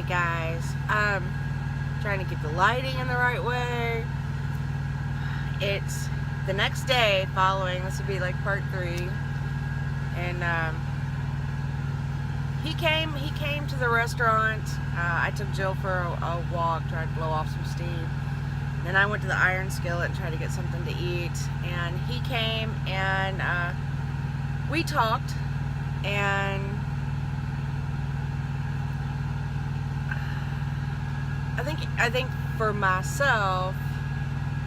guys. Trying to get the lighting in the right way. It's the next day following. This would be like part 3. And he came to the restaurant. I took Jill for a walk, tried to blow off some steam. Then I went to the Iron Skillet and tried to get something to eat. And he came and we talked. And I think for myself,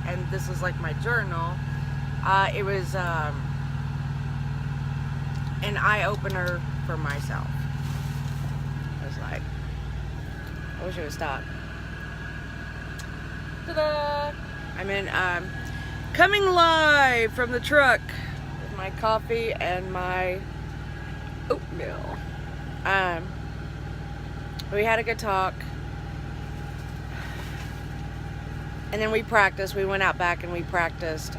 and this is like my journal, it was an eye-opener for myself. I was like, I wish it would stop. Ta-da! I'm in, coming live from the truck with my coffee and my oatmeal. We had a good talk. And then we practiced. We went out back and we practiced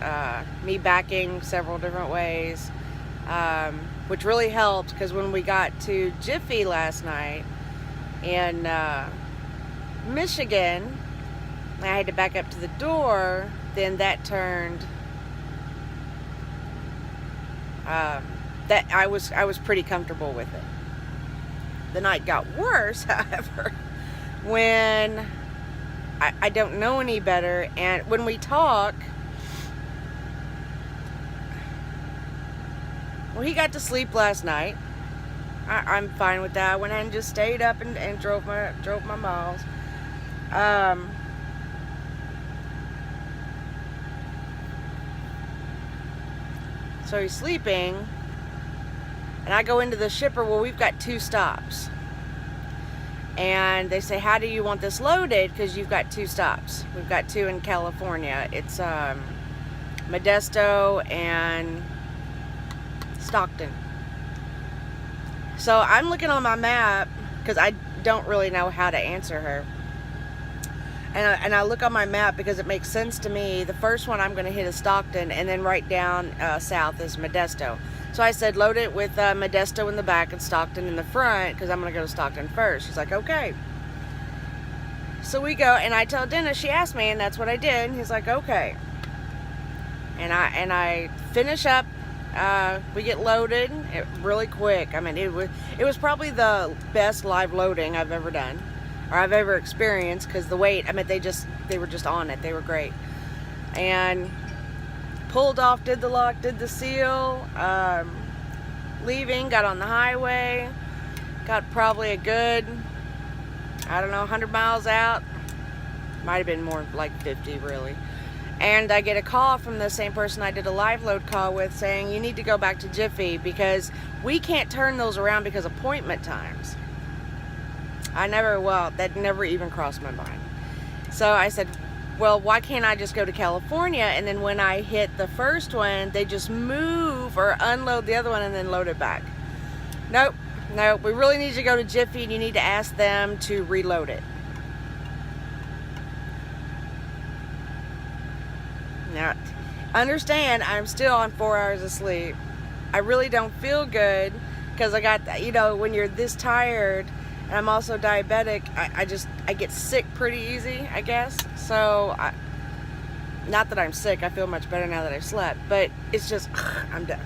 me backing several different ways, which really helped because when we got to Jiffy last night in Michigan, I had to back up to the door. Then that turned. That I was pretty comfortable with it. The night got worse, however, when I don't know any better, and when we talk, well, he got to sleep last night. I'm fine with that. I went ahead and just stayed up and drove my miles. So he's sleeping, and I go into the shipper. Well, we've got 2 stops. And they say, how do you want this loaded? Because you've got 2 stops. We've got 2 in California. It's Modesto and Stockton. So I'm looking on my map because I don't really know how to answer her. And I look on my map because it makes sense to me. The first one I'm going to hit is Stockton, and then right down south is Modesto. So I said, load it with Modesto in the back and Stockton in the front, because I'm going to go to Stockton first. She's like, okay. So we go, and I tell Dennis, she asked me, and that's what I did. And he's like, okay. And I finish up. We get loaded really quick. I mean, it was probably the best live loading I've ever done, or I've ever experienced, because the wait, I mean, they were just on it. They were great. And pulled off, did the lock, did the seal, leaving, got on the highway, got probably a good, I don't know, 100 miles out, might have been more like 50 really, and I get a call from the same person I did a live load call with saying, you need to go back to Jiffy because we can't turn those around because of appointment times. That never even crossed my mind. So I said, well, why can't I just go to California, and then when I hit the first one, they just move or unload the other one and then load it back? Nope, we really need you to go to Jiffy, and you need to ask them to reload it. Now, understand, I'm still on 4 hours of sleep. I really don't feel good because I got, when you're this tired, and I'm also diabetic, I get sick pretty easy, I guess. So, not that I'm sick, I feel much better now that I've slept, but it's just, I'm done.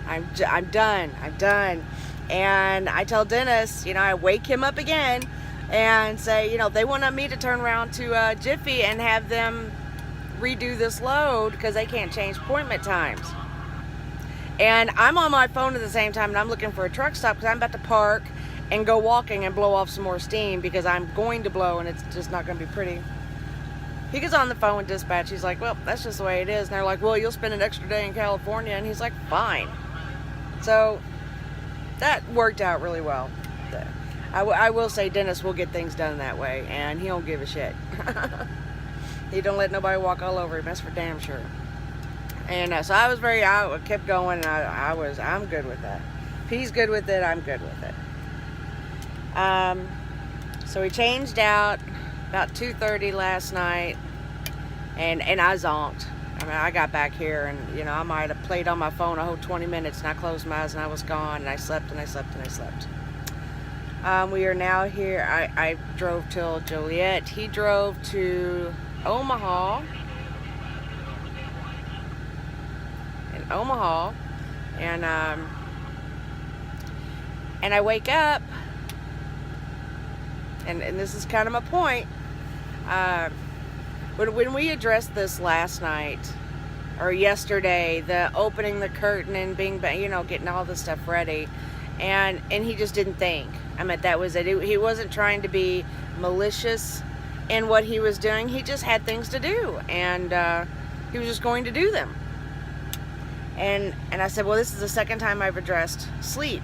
I'm done. And I tell Dennis, I wake him up again and say, they want me to turn around to Jiffy and have them redo this load because they can't change appointment times. And I'm on my phone at the same time, and I'm looking for a truck stop because I'm about to park and go walking and blow off some more steam because I'm going to blow, and it's just not going to be pretty. He gets on the phone with dispatch. He's like, well, that's just the way it is. And they're like, well, you'll spend an extra day in California. And he's like, fine. So that worked out really well. I will say Dennis will get things done that way, and he don't give a shit. He don't let nobody walk all over him. That's for damn sure. And so I kept going, and I'm good with that. If he's good with it, I'm good with it. So we changed out about 2:30 last night, and I zonked. I mean, I got back here, and I might have played on my phone a whole 20 minutes, and I closed my eyes and I was gone, and I slept and I slept and I slept. We are now here. I drove till Joliet. He drove to Omaha. In Omaha. And I wake up, and this is kind of my point. When we addressed this last night, or yesterday, the opening the curtain and being, getting all this stuff ready, and he just didn't think. I mean, that was it. He wasn't trying to be malicious in what he was doing. He just had things to do, and he was just going to do them. And I said, well, this is the second time I've addressed sleep,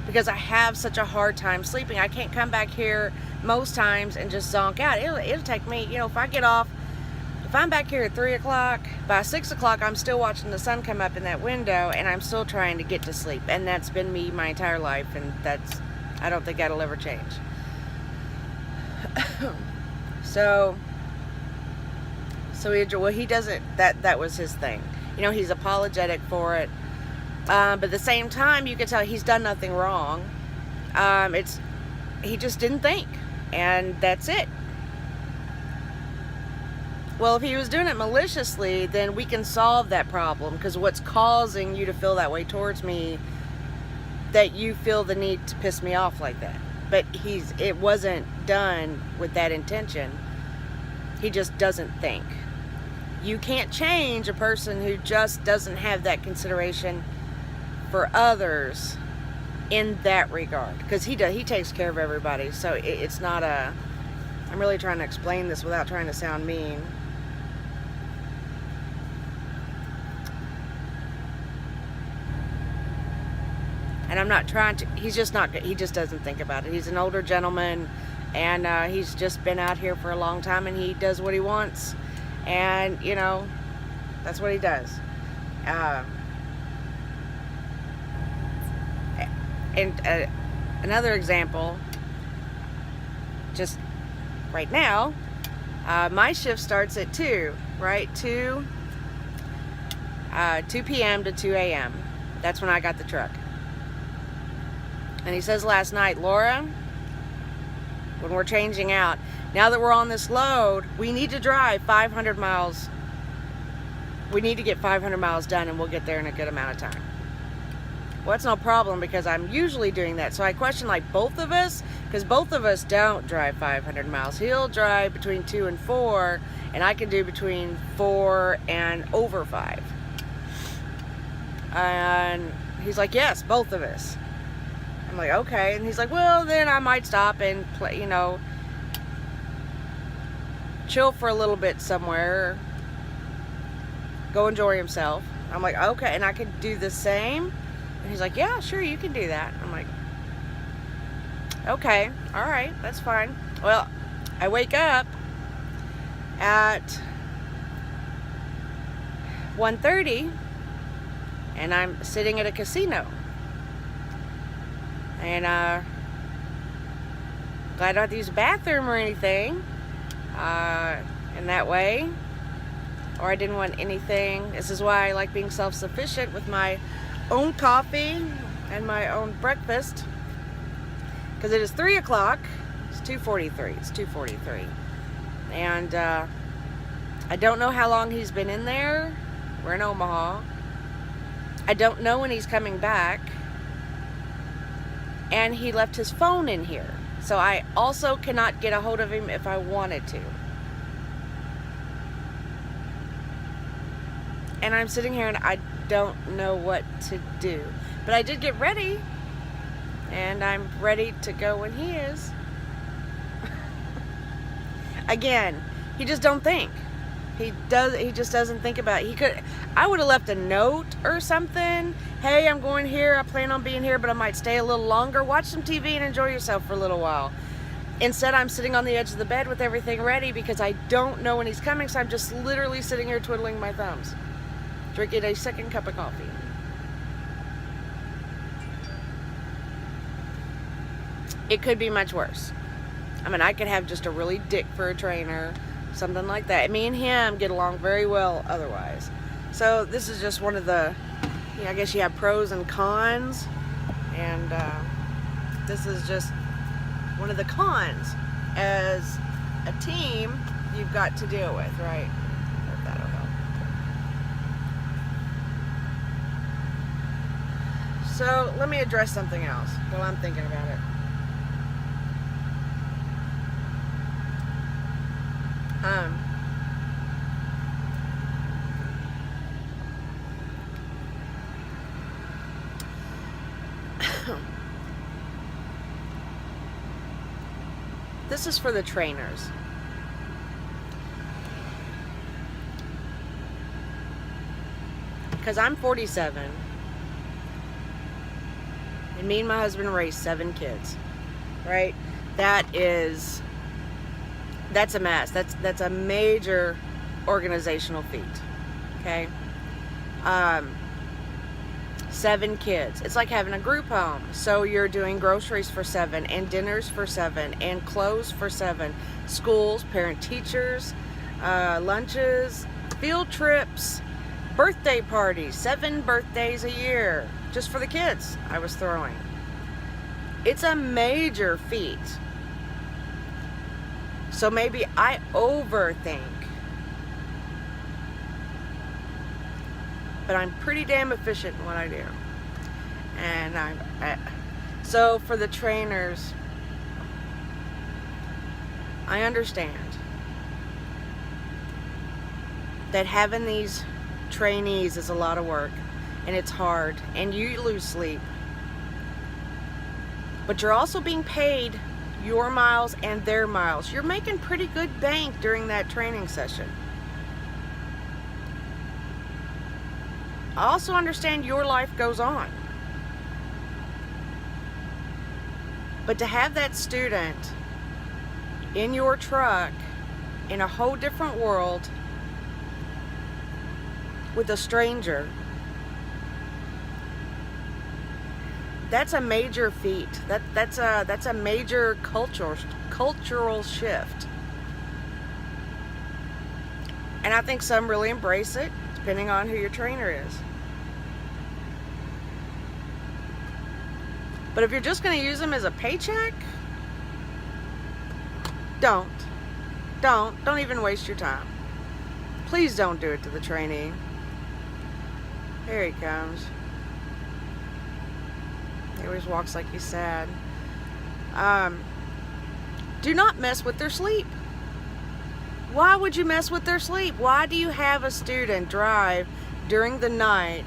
because I have such a hard time sleeping. I can't come back here most times and just zonk out. It'll take me, if I get off, if I'm back here at 3 o'clock, by 6 o'clock, I'm still watching the sun come up in that window, and I'm still trying to get to sleep. And that's been me my entire life, and I don't think that'll ever change. So he doesn't, that was his thing. He's apologetic for it. But at the same time, you can tell he's done nothing wrong. He just didn't think, and that's it. Well, if he was doing it maliciously, then we can solve that problem, because what's causing you to feel that way towards me, that you feel the need to piss me off like that. But it wasn't done with that intention. He just doesn't think. You can't change a person who just doesn't have that consideration for others in that regard, because he takes care of everybody. So it's not I'm really trying to explain this without trying to sound mean. And I'm not trying to, he just doesn't think about it. He's an older gentleman, and he's just been out here for a long time, and he does what he wants, and that's what he does. And another example, just right now, my shift starts at 2, right? 2 p.m. to 2 a.m. That's when I got the truck. And he says last night, Laura, when we're changing out, now that we're on this load, we need to drive 500 miles. We need to get 500 miles done, and we'll get there in a good amount of time. Well, it's no problem, because I'm usually doing that. So I question, both of us, because both of us don't drive 500 miles. He'll drive between 2 and 4, and I can do between 4 and over 5. And he's like, yes, both of us. I'm like, okay. And he's like, well, then I might stop and play, chill for a little bit somewhere, go enjoy himself. I'm like, okay. And I could do the same. And he's like, yeah, sure, you can do that. I'm like, okay, all right, that's fine. Well, I wake up at 1:30, and I'm sitting at a casino. And glad I don't have to use a bathroom or anything in that way. Or I didn't want anything. This is why I like being self-sufficient with my own coffee and my own breakfast, because it is 3 o'clock. It's 2:43. It's 2:43, and I don't know how long he's been in there. We're in Omaha. I don't know when he's coming back, and he left his phone in here, so I also cannot get a hold of him if I wanted to. And I'm sitting here and I don't know what to do. But I did get ready, and I'm ready to go when he is. Again, he just don't think. He just doesn't think about it. I would have left a note or something. Hey, I'm going here. I plan on being here, but I might stay a little longer. Watch some TV and enjoy yourself for a little while. Instead, I'm sitting on the edge of the bed with everything ready, because I don't know when he's coming, so I'm just literally sitting here twiddling my thumbs, drinking a second cup of coffee. It could be much worse. I mean, I could have just a really dick for a trainer, something like that. Me and him get along very well otherwise. So this is just one of the, I guess you have pros and cons. And This is just one of the cons as a team you've got to deal with, right? Hope that'll help. So let me address something else while I'm thinking about it. This is for the trainers. Because I'm 47. And me and my husband raised 7 kids. Right? That's a mess. That's a major organizational feat. Okay? 7 kids. It's like having a group home. So you're doing groceries for 7, and dinners for 7, and clothes for 7, schools, parent teachers, lunches, field trips, birthday parties, 7 birthdays a year just for the kids I was throwing. It's a major feat. So maybe I overthink. But I'm pretty damn efficient in what I do. And so for the trainers, I understand that having these trainees is a lot of work, and it's hard, and you lose sleep. But you're also being paid your miles and their miles. You're making pretty good bank during that training session. I also understand your life goes on. But to have that student in your truck in a whole different world with a stranger, that's a major feat. That's a major cultural shift. And I think some really embrace it, depending on who your trainer is. But if you're just going to use them as a paycheck, don't even waste your time. Please don't do it to the trainee. Here he comes. He always walks like he's sad. Do not mess with their sleep. Why would you mess with their sleep? Why do you have a student drive during the night?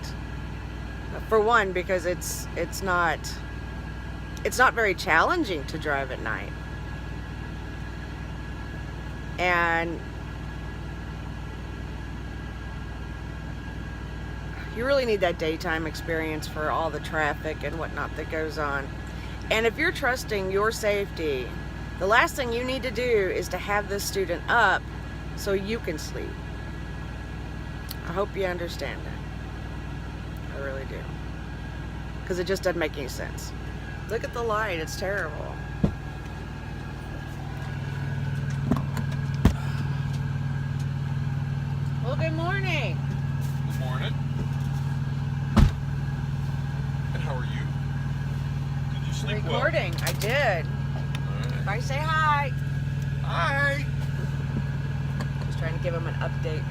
For one, because it's not very challenging to drive at night. And you really need that daytime experience for all the traffic and whatnot that goes on. And if you're trusting your safety, the last thing you need to do is to have this student up so you can sleep. I hope you understand that. I really do. Because it just doesn't make any sense. Look at the light, it's terrible. Well, good morning. Good morning. And how are you? Did you sleep well? Recording, I did. Alright. Everybody say hi. Hi. Just trying to give them an update.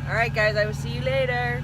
Alright guys, I will see you later.